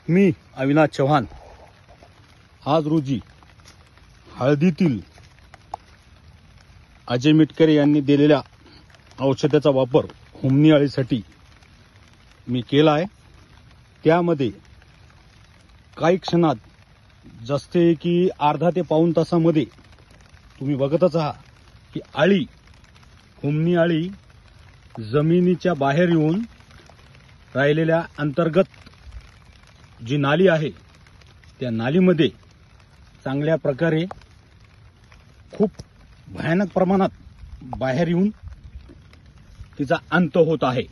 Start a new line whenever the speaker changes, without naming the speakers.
मी अविनाश चव्हाण आज रोजी हळदीतील अजय मिटकरी यांनी दिलेल्या औषधाचा वापर हुमणी अळीसाठी मी केला आहे। त्यामध्ये काही क्षणात जसते की अर्धा ते पाऊण तासामध्ये तुम्ही बघतच आहात की अळी हुमणी अळी जमिनीच्या बाहेर येऊन राहिलेल्या अंतर्गत जी नाली आहे त्या नालीमध्ये चांगल्या प्रकारे खूप भयानक प्रमाणात बाहेर येऊन तिचा अंत होत आहे।